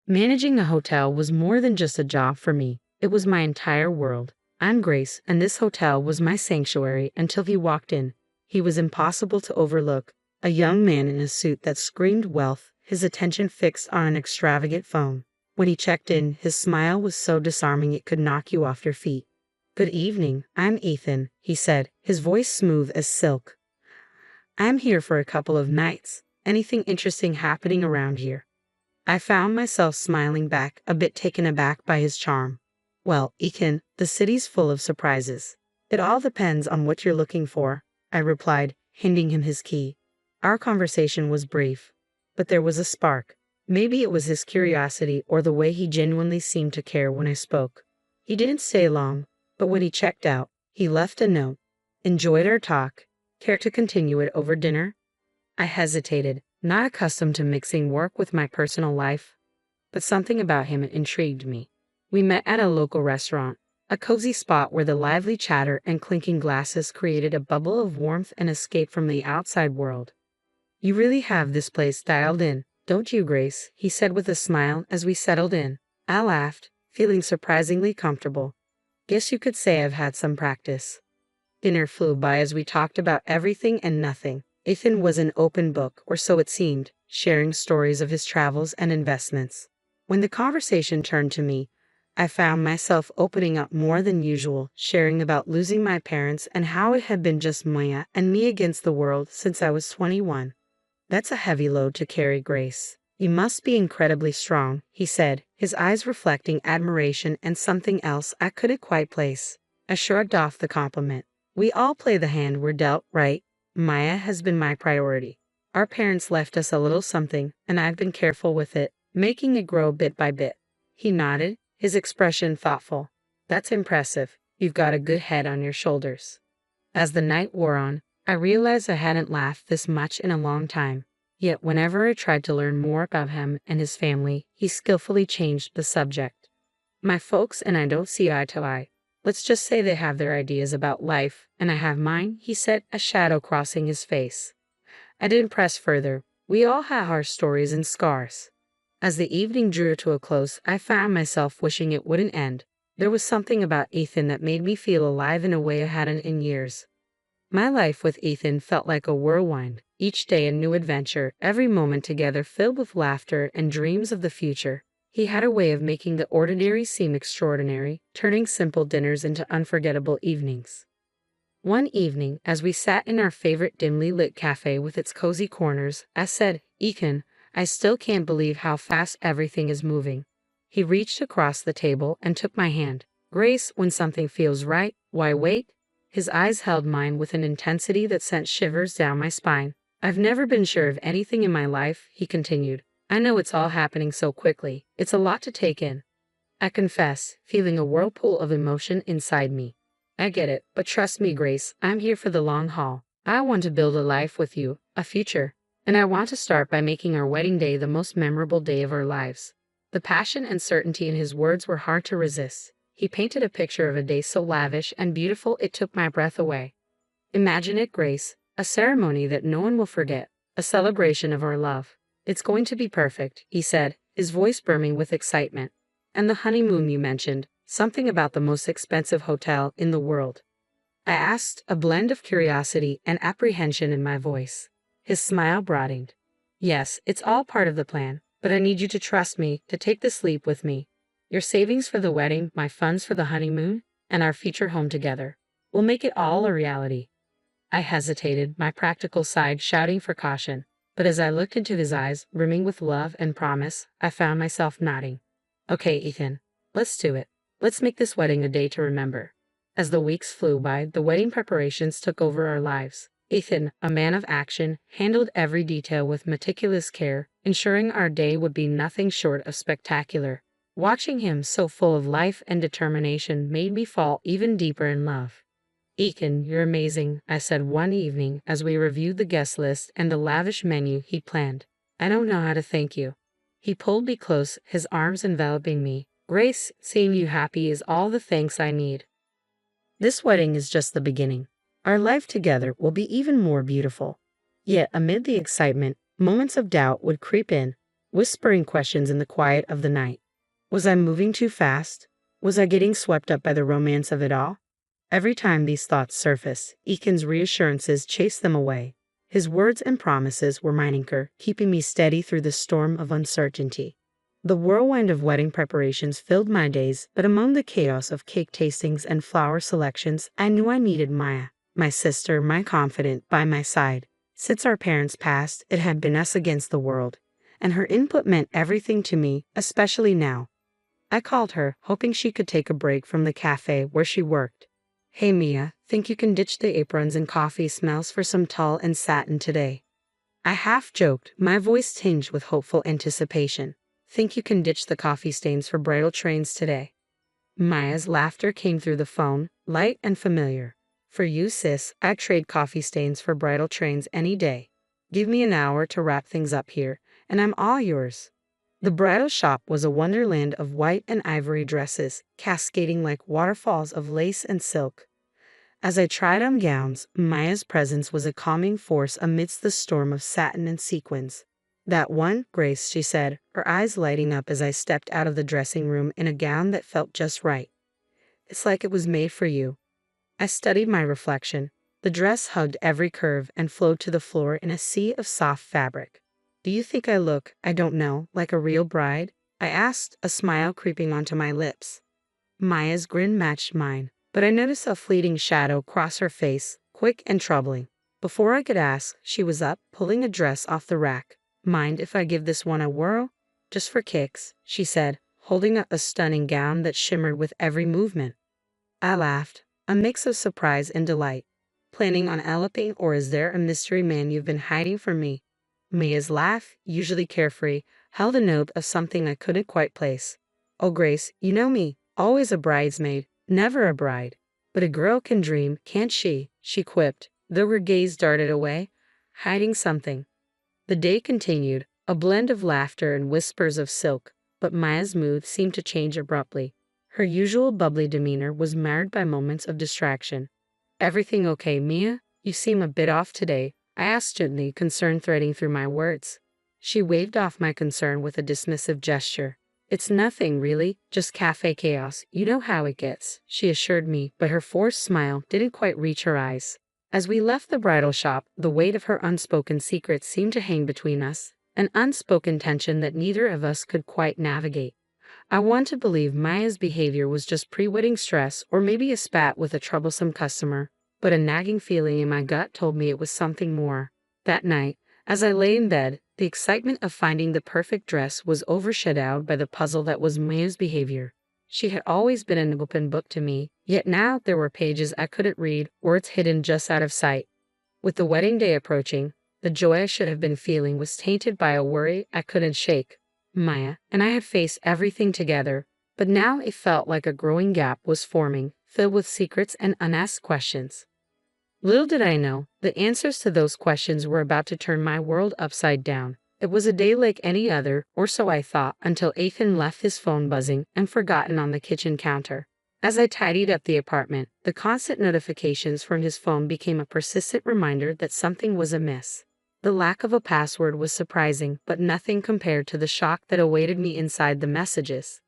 Managing a hotel was more than just a job for me, it was my entire world. I'm Grace, and this hotel was my sanctuary until he walked in. He was impossible to overlook. A young man in a suit that screamed wealth, his attention fixed on an extravagant phone. When he checked in, his smile was so disarming it could knock you off your feet. "Good evening, I'm Ethan," he said, his voice smooth as silk. "I'm here for a couple of nights. Anything interesting happening around here?" I found myself smiling back, a bit taken aback by his charm. "Well, Ethan, the city's full of surprises. It all depends on what you're looking for," I replied, handing him his key. Our conversation was brief, but there was a spark. Maybe it was his curiosity or the way he genuinely seemed to care when I spoke. He didn't stay long, but when he checked out, he left a note. "Enjoyed our talk. Care to continue it over dinner?" I hesitated, not accustomed to mixing work with my personal life, but something about him intrigued me. We met at a local restaurant, a cozy spot where the lively chatter and clinking glasses created a bubble of warmth and escape from the outside world. "You really have this place dialed in, don't you, Grace?" he said with a smile as we settled in. I laughed, feeling surprisingly comfortable. "Guess you could say I've had some practice." Dinner flew by as we talked about everything and nothing. Ethan was an open book, or so it seemed, sharing stories of his travels and investments. When the conversation turned to me, I found myself opening up more than usual, sharing about losing my parents and how it had been just Maya and me against the world since I was 21. "That's a heavy load to carry, Grace. You must be incredibly strong," he said, his eyes reflecting admiration and something else I couldn't quite place. I shrugged off the compliment. "We all play the hand we're dealt, right? Maya has been my priority. Our parents left us a little something, and I've been careful with it, making it grow bit by bit." He nodded, his expression thoughtful. "That's impressive. You've got a good head on your shoulders." As the night wore on, I realized I hadn't laughed this much in a long time. Yet whenever I tried to learn more about him and his family, he skillfully changed the subject. "My folks and I don't see eye to eye. Let's just say they have their ideas about life, and I have mine," he said, a shadow crossing his face. I didn't press further. We all have our stories and scars. As the evening drew to a close, I found myself wishing it wouldn't end. There was something about Ethan that made me feel alive in a way I hadn't in years. My life with Ethan felt like a whirlwind, each day a new adventure, every moment together filled with laughter and dreams of the future. He had a way of making the ordinary seem extraordinary, turning simple dinners into unforgettable evenings. One evening, as we sat in our favorite dimly lit cafe with its cozy corners, I said, "Ethan, I still can't believe how fast everything is moving." He reached across the table and took my hand. "Grace, when something feels right, why wait?" His eyes held mine with an intensity that sent shivers down my spine. "I've never been sure of anything in my life," he continued. "I know it's all happening so quickly. It's a lot to take in." I confess, feeling a whirlpool of emotion inside me. "I get it, but trust me, Grace, I'm here for the long haul. I want to build a life with you, a future. And I want to start by making our wedding day the most memorable day of our lives." The passion and certainty in his words were hard to resist. He painted a picture of a day so lavish and beautiful it took my breath away. "Imagine it, Grace, a ceremony that no one will forget, a celebration of our love. It's going to be perfect," he said, his voice brimming with excitement. "And the honeymoon you mentioned, something about the most expensive hotel in the world?" I asked, a blend of curiosity and apprehension in my voice. His smile broadened. "Yes, it's all part of the plan, but I need you to trust me, to take this leap with me. Your savings for the wedding, my funds for the honeymoon, and our future home together. We'll make it all a reality." I hesitated, my practical side shouting for caution, but as I looked into his eyes, brimming with love and promise, I found myself nodding. "Okay, Ethan, let's do it. Let's make this wedding a day to remember." As the weeks flew by, the wedding preparations took over our lives. Ethan, a man of action, handled every detail with meticulous care, ensuring our day would be nothing short of spectacular. Watching him so full of life and determination made me fall even deeper in love. "Ethan, you're amazing," I said one evening as we reviewed the guest list and the lavish menu he planned. "I don't know how to thank you." He pulled me close, his arms enveloping me. "Grace, seeing you happy is all the thanks I need. This wedding is just the beginning. Our life together will be even more beautiful." Yet amid the excitement, moments of doubt would creep in. whispering questions in the quiet of the night. Was I moving too fast? Was I getting swept up by the romance of it all? Every time these thoughts surface, Ethan's reassurances chased them away. His words and promises were my anchor, keeping me steady through the storm of uncertainty. The whirlwind of wedding preparations filled my days, but among the chaos of cake tastings and flower selections, I knew I needed Maya, my sister, my confidant, by my side. Since our parents passed, it had been us against the world, and her input meant everything to me, especially now. I called her, hoping she could take a break from the cafe where she worked. Hey Mia, think you can ditch the aprons and coffee smells for some tulle and satin today? I half joked, my voice tinged with hopeful anticipation. Think you can ditch the coffee stains for bridal trains today? Maya's laughter came through the phone, light and familiar. For you, sis, I'd trade coffee stains for bridal trains any day. Give me an hour to wrap things up here, and I'm all yours. The bridal shop was a wonderland of white and ivory dresses, cascading like waterfalls of lace and silk. As I tried on gowns, Maya's presence was a calming force amidst the storm of satin and sequins. That one, Grace, she said, her eyes lighting up as I stepped out of the dressing room in a gown that felt just right. It's like it was made for you. I studied my reflection. The dress hugged every curve and flowed to the floor in a sea of soft fabric. Do you think I look, I don't know, like a real bride? I asked, a smile creeping onto my lips. Maya's grin matched mine, but I noticed a fleeting shadow cross her face, quick and troubling. Before I could ask, she was up, pulling a dress off the rack. Mind if I give this one a whirl? Just for kicks, she said, holding up a stunning gown that shimmered with every movement. I laughed, a mix of surprise and delight. Planning on eloping, or is there a mystery man you've been hiding from me? Maya's laugh, usually carefree, held a note of something I couldn't quite place. Oh, Grace, you know me, always a bridesmaid, never a bride. But a girl can dream, can't she? She quipped, though her gaze darted away, hiding something. The day continued, a blend of laughter and whispers of silk, but Maya's mood seemed to change abruptly. Her usual bubbly demeanor was marred by moments of distraction. Everything okay, Mia? You seem a bit off today, I asked gently, concern threading through my words. She waved off my concern with a dismissive gesture. It's nothing, really, just cafe chaos, you know how it gets, she assured me, but her forced smile didn't quite reach her eyes. As we left the bridal shop, the weight of her unspoken secrets seemed to hang between us, an unspoken tension that neither of us could quite navigate. I want to believe Maya's behavior was just pre-wedding stress or maybe a spat with a troublesome customer, but a nagging feeling in my gut told me it was something more. That night, as I lay in bed, the excitement of finding the perfect dress was overshadowed by the puzzle that was Maya's behavior. She had always been an open book to me, yet now there were pages I couldn't read, words hidden just out of sight. With the wedding day approaching, the joy I should have been feeling was tainted by a worry I couldn't shake. Maya and I had faced everything together, but now it felt like a growing gap was forming, filled with secrets and unasked questions. Little did I know, the answers to those questions were about to turn my world upside down. It was a day like any other, or so I thought, until Ethan left his phone buzzing and forgotten on the kitchen counter. As I tidied up the apartment, the constant notifications from his phone became a persistent reminder that something was amiss. The lack of a password was surprising, but nothing compared to the shock that awaited me inside the messages.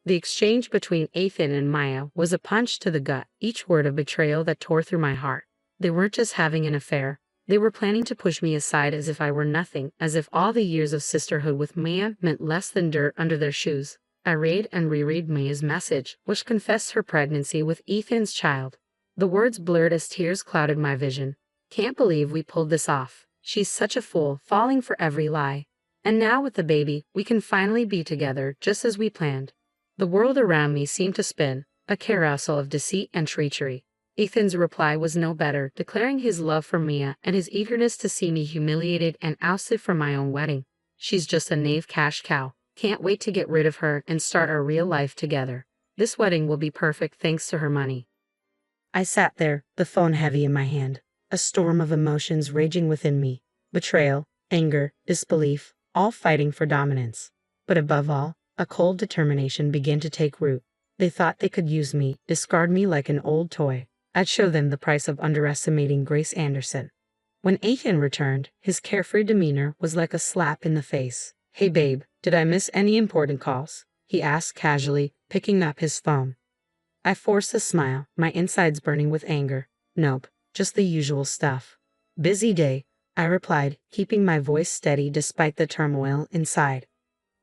The exchange between Ethan and Maya was a punch to the gut, each word of betrayal that tore through my heart. They weren't just having an affair. They were planning to push me aside as if I were nothing, as if all the years of sisterhood with Maya meant less than dirt under their shoes. I read and reread Maya's message, which confessed her pregnancy with Ethan's child. The words blurred as tears clouded my vision. Can't believe we pulled this off. She's such a fool, falling for every lie. And now with the baby, we can finally be together, just as we planned. The world around me seemed to spin, a carousel of deceit and treachery. Ethan's reply was no better, declaring his love for Mia and his eagerness to see me humiliated and ousted from my own wedding. She's just a knave cash cow. Can't wait to get rid of her and start our real life together. This wedding will be perfect thanks to her money. I sat there, the phone heavy in my hand, a storm of emotions raging within me. Betrayal, anger, disbelief, all fighting for dominance. But above all, a cold determination began to take root. They thought they could use me, discard me like an old toy. I'd show them the price of underestimating Grace Anderson. When Ethan returned, his carefree demeanor was like a slap in the face. Hey babe, Did I miss any important calls? He asked casually, picking up his phone. I forced a smile, my insides burning with anger. Nope, just the usual stuff. Busy day, I replied, keeping my voice steady despite the turmoil inside.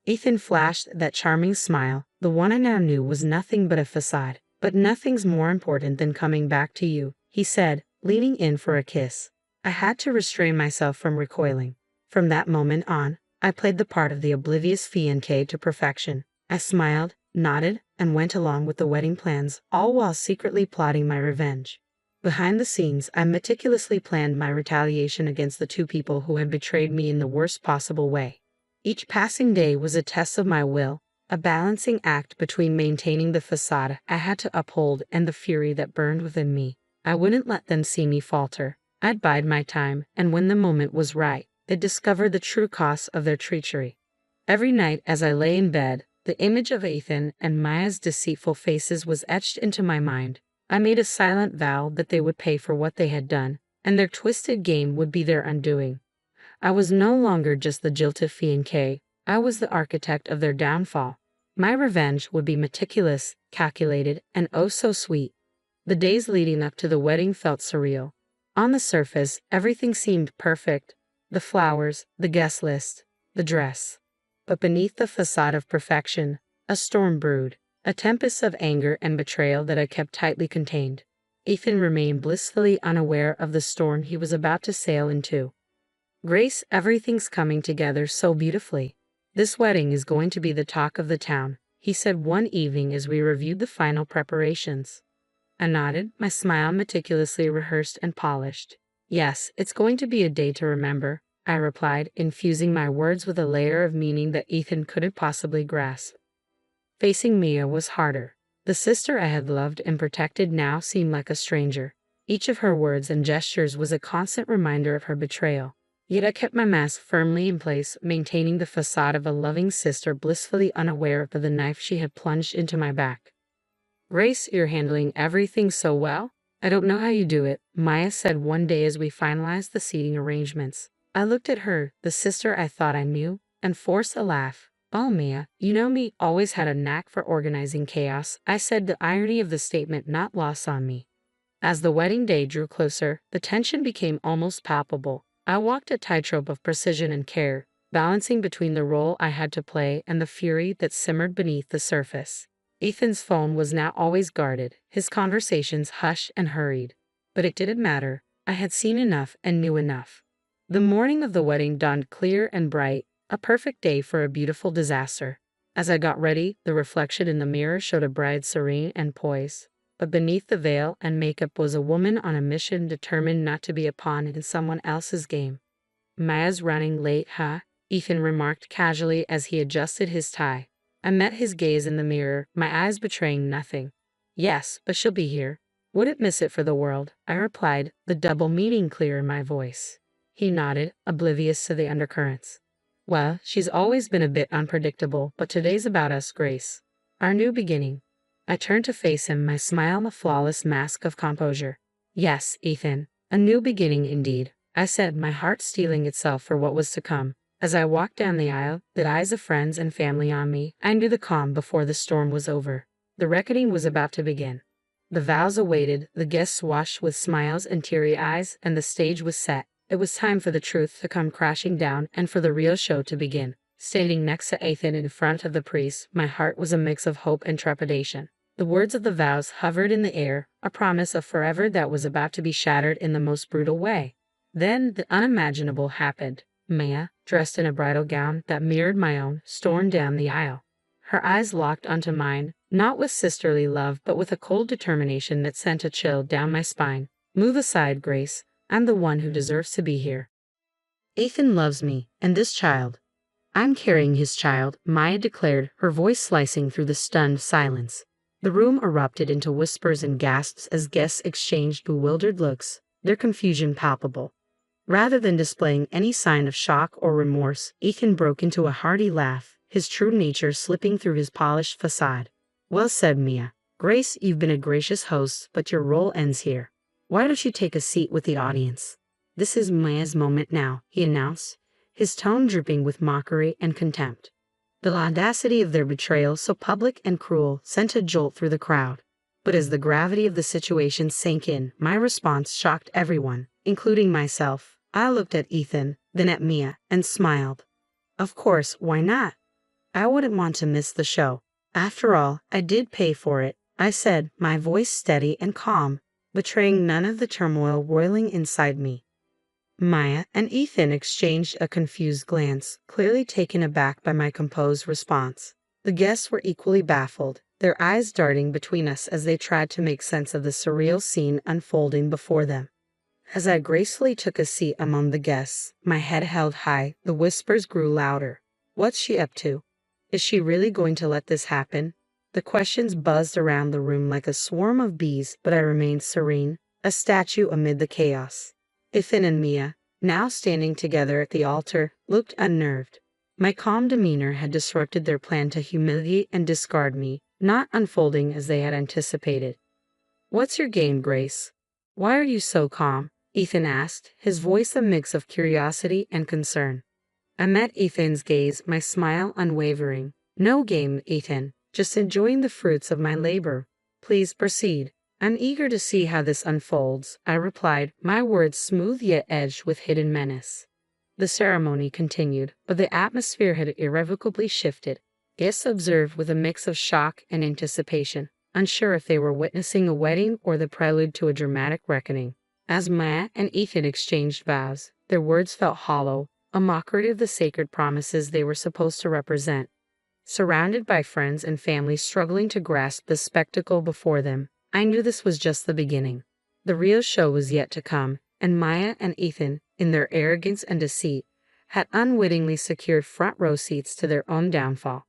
Ethan flashed that charming smile, the one I now knew was nothing but a facade. But nothing's more important than coming back to you, he said, leaning in for a kiss. I had to restrain myself from recoiling. From that moment on, I played the part of the oblivious fiancé to perfection. I smiled, nodded, and went along with the wedding plans, all while secretly plotting my revenge. Behind the scenes, I meticulously planned my retaliation against the two people who had betrayed me in the worst possible way. Each passing day was a test of my will, a balancing act between maintaining the facade I had to uphold and the fury that burned within me. I wouldn't let them see me falter. I'd bide my time, and when the moment was right, they'd discover the true cost of their treachery. Every night as I lay in bed, the image of Ethan and Maya's deceitful faces was etched into my mind. I made a silent vow that they would pay for what they had done, and their twisted game would be their undoing. I was no longer just the jilted fiancé, I was the architect of their downfall. My revenge would be meticulous, calculated, and oh so sweet. The days leading up to the wedding felt surreal. On the surface, everything seemed perfect. The flowers, the guest list, the dress. But beneath the facade of perfection, a storm brewed, a tempest of anger and betrayal that I kept tightly contained. Ethan remained blissfully unaware of the storm he was about to sail into. Grace, everything's coming together so beautifully. This wedding is going to be the talk of the town, he said one evening as we reviewed the final preparations. I nodded, my smile meticulously rehearsed and polished. Yes, it's going to be a day to remember, I replied, infusing my words with a layer of meaning that Ethan couldn't possibly grasp. Facing Mia was harder. The sister I had loved and protected now seemed like a stranger. Each of her words and gestures was a constant reminder of her betrayal. Yet I kept my mask firmly in place, maintaining the facade of a loving sister blissfully unaware of the knife she had plunged into my back. Grace, you're handling everything so well. I don't know how you do it, Maya said one day as we finalized the seating arrangements. I looked at her, the sister I thought I knew, and forced a laugh. Oh, Mia, you know me, always had a knack for organizing chaos, I said, the irony of the statement not lost on me. As the wedding day drew closer, the tension became almost palpable. I walked a tightrope of precision and care, balancing between the role I had to play and the fury that simmered beneath the surface. Ethan's phone was now always guarded, his conversations hushed and hurried. But it didn't matter. I had seen enough and knew enough. The morning of the wedding dawned clear and bright, a perfect day for a beautiful disaster. As I got ready, the reflection in the mirror showed a bride serene and poised. But beneath the veil and makeup was a woman on a mission determined not to be a pawn in someone else's game. Maya's running late, huh? Ethan remarked casually as he adjusted his tie. I met his gaze in the mirror, my eyes betraying nothing. Yes, but she'll be here. Wouldn't miss it for the world, I replied, the double meaning clear in my voice. He nodded, oblivious to the undercurrents. Well, she's always been a bit unpredictable, but today's about us, Grace. Our new beginning. I turned to face him, my smile a flawless mask of composure. Yes, Ethan, a new beginning indeed, I said, my heart steeling itself for what was to come. As I walked down the aisle, the eyes of friends and family on me, I knew the calm before the storm was over. The reckoning was about to begin. The vows awaited, the guests watched with smiles and teary eyes, and the stage was set. It was time for the truth to come crashing down and for the real show to begin. Standing next to Ethan in front of the priest, my heart was a mix of hope and trepidation. The words of the vows hovered in the air, a promise of forever that was about to be shattered in the most brutal way. Then the unimaginable happened. Maya, dressed in a bridal gown that mirrored my own, stormed down the aisle. Her eyes locked onto mine, not with sisterly love but with a cold determination that sent a chill down my spine. Move aside, Grace. I'm the one who deserves to be here. Ethan loves me, and this child. I'm carrying his child, Maya declared, her voice slicing through the stunned silence. The room erupted into whispers and gasps as guests exchanged bewildered looks, their confusion palpable. Rather than displaying any sign of shock or remorse, Ethan broke into a hearty laugh, his true nature slipping through his polished facade. Well said, Mia. Grace, you've been a gracious host, but your role ends here. Why don't you take a seat with the audience? This is Maya's moment now, he announced, his tone dripping with mockery and contempt. The audacity of their betrayal, so public and cruel, sent a jolt through the crowd. But as the gravity of the situation sank in, my response shocked everyone, including myself. I looked at Ethan, then at Mia, and smiled. Of course, why not? I wouldn't want to miss the show. After all, I did pay for it, I said, my voice steady and calm, betraying none of the turmoil roiling inside me. Maya and Ethan exchanged a confused glance, clearly taken aback by my composed response. The guests were equally baffled, their eyes darting between us as they tried to make sense of the surreal scene unfolding before them. As I gracefully took a seat among the guests, my head held high, the whispers grew louder. What's she up to? Is she really going to let this happen? The questions buzzed around the room like a swarm of bees, but I remained serene, a statue amid the chaos. Ethan and Mia, now standing together at the altar, looked unnerved. My calm demeanor had disrupted their plan to humiliate and discard me, not unfolding as they had anticipated. What's your game, Grace? Why are you so calm? Ethan asked, his voice a mix of curiosity and concern. I met Ethan's gaze, my smile unwavering. No game, Ethan, just enjoying the fruits of my labor. Please proceed. I'm eager to see how this unfolds, I replied, my words smooth yet edged with hidden menace. The ceremony continued, but the atmosphere had irrevocably shifted. Guests observed with a mix of shock and anticipation, unsure if they were witnessing a wedding or the prelude to a dramatic reckoning. As Maya and Ethan exchanged vows, their words felt hollow, a mockery of the sacred promises they were supposed to represent. Surrounded by friends and family struggling to grasp the spectacle before them, I knew this was just the beginning. The real show was yet to come, and Maya and Ethan, in their arrogance and deceit, had unwittingly secured front row seats to their own downfall.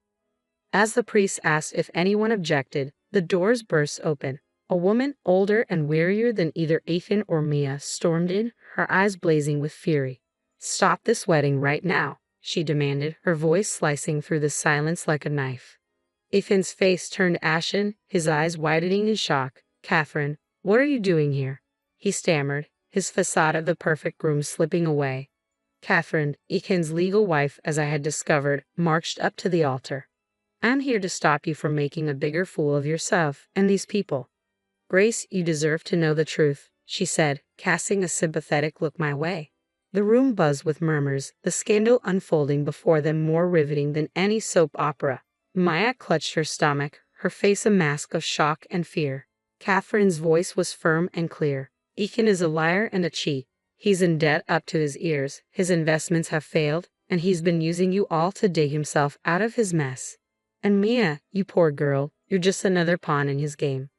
As the priest asked if anyone objected, the doors burst open. A woman older and wearier than either Ethan or Mia stormed in, her eyes blazing with fury. Stop this wedding right now, she demanded, her voice slicing through the silence like a knife. Ethan's face turned ashen, his eyes widening in shock. Catherine, what are you doing here? He stammered, his facade of the perfect groom slipping away. Catherine, Ethan's legal wife, as I had discovered, marched up to the altar. I'm here to stop you from making a bigger fool of yourself and these people. Grace, you deserve to know the truth, she said, casting a sympathetic look my way. The room buzzed with murmurs, the scandal unfolding before them more riveting than any soap opera. Maya clutched her stomach, her face a mask of shock and fear. Catherine's voice was firm and clear. Ethan is a liar and a cheat. He's in debt up to his ears, his investments have failed, and he's been using you all to dig himself out of his mess. And Mia, you poor girl, you're just another pawn in his game.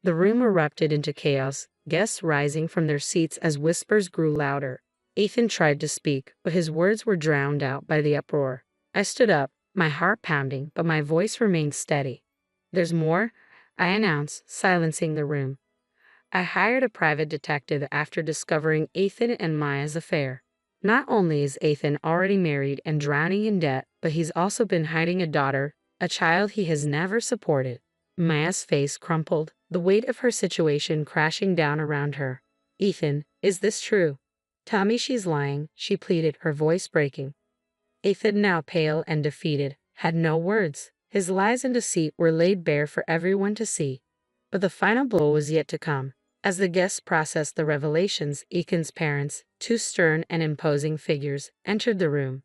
The room erupted into chaos, guests rising from their seats as whispers grew louder. Ethan tried to speak, but his words were drowned out by the uproar. I stood up, my heart pounding, but my voice remained steady. There's more, I announced, silencing the room. I hired a private detective after discovering Ethan and Maya's affair. Not only is Ethan already married and drowning in debt, but he's also been hiding a daughter, a child he has never supported. Maya's face crumpled, the weight of her situation crashing down around her. Ethan, is this true? Tell me she's lying, she pleaded, her voice breaking. Ethan, now pale and defeated, had no words. His lies and deceit were laid bare for everyone to see. But the final blow was yet to come. As the guests processed the revelations, Ethan's parents, two stern and imposing figures, entered the room.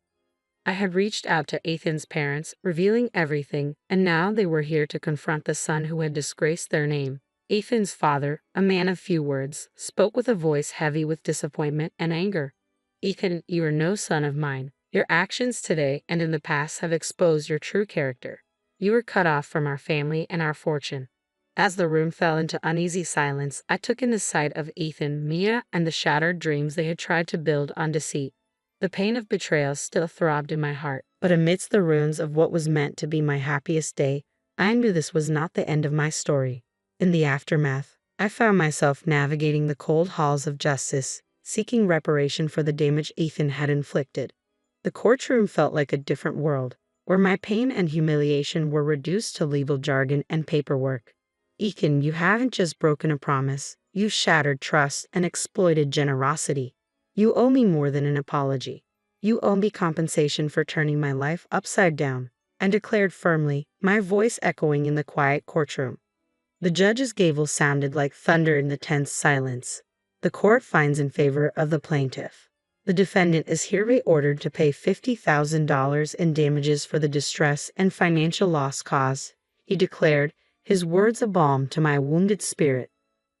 I had reached out to Ethan's parents, revealing everything, and now they were here to confront the son who had disgraced their name. Ethan's father, a man of few words, spoke with a voice heavy with disappointment and anger. Ethan, you are no son of mine. Your actions today and in the past have exposed your true character. You were cut off from our family and our fortune. As the room fell into uneasy silence, I took in the sight of Ethan, Mia, and the shattered dreams they had tried to build on deceit. The pain of betrayal still throbbed in my heart, but amidst the ruins of what was meant to be my happiest day, I knew this was not the end of my story. In the aftermath, I found myself navigating the cold halls of justice, seeking reparation for the damage Ethan had inflicted. The courtroom felt like a different world, where my pain and humiliation were reduced to legal jargon and paperwork. Ethan, you haven't just broken a promise, you shattered trust and exploited generosity. You owe me more than an apology. You owe me compensation for turning my life upside down. and declared firmly, my voice echoing in the quiet courtroom. The judge's gavel sounded like thunder in the tense silence. The court finds in favor of the plaintiff. The defendant is hereby ordered to pay $50,000 in damages for the distress and financial loss caused, he declared, his words a balm to my wounded spirit.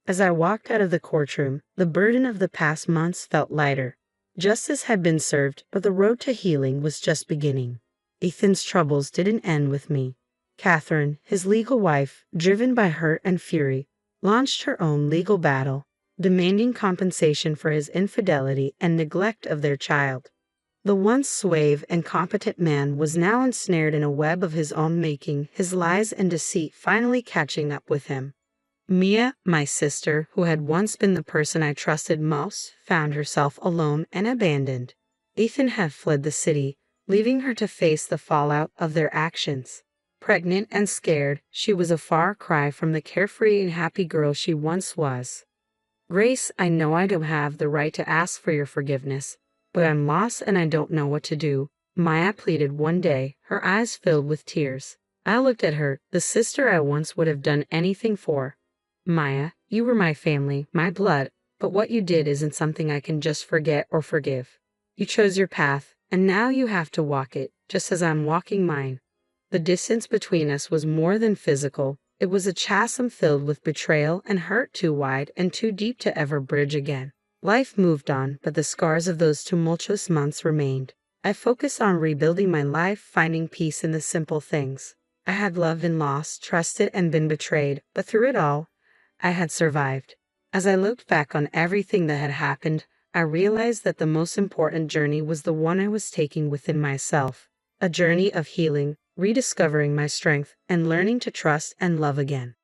As I walked out of the courtroom, the burden of the past months felt lighter. Justice had been served, but the road to healing was just beginning. Ethan's troubles didn't end with me. Catherine, his legal wife, driven by hurt and fury, launched her own legal battle, demanding compensation for his infidelity and neglect of their child. The once suave and competent man was now ensnared in a web of his own making, his lies and deceit finally catching up with him. Mia, my sister, who had once been the person I trusted most, found herself alone and abandoned. Ethan had fled the city, leaving her to face the fallout of their actions. Pregnant and scared, she was a far cry from the carefree and happy girl she once was. Grace, I know I don't have the right to ask for your forgiveness, but I'm lost and I don't know what to do, Maya pleaded one day, her eyes filled with tears. I looked at her, the sister I once would have done anything for. Maya, you were my family, my blood, but what you did isn't something I can just forget or forgive. You chose your path, and now you have to walk it, just as I'm walking mine. The distance between us was more than physical. It was a chasm filled with betrayal and hurt too wide and too deep to ever bridge again. Life moved on, but the scars of those tumultuous months remained. I focused on rebuilding my life, finding peace in the simple things. I had loved and lost, trusted and been betrayed, but through it all, I had survived. As I looked back on everything that had happened, I realized that the most important journey was the one I was taking within myself. A journey of healing, rediscovering my strength, and learning to trust and love again.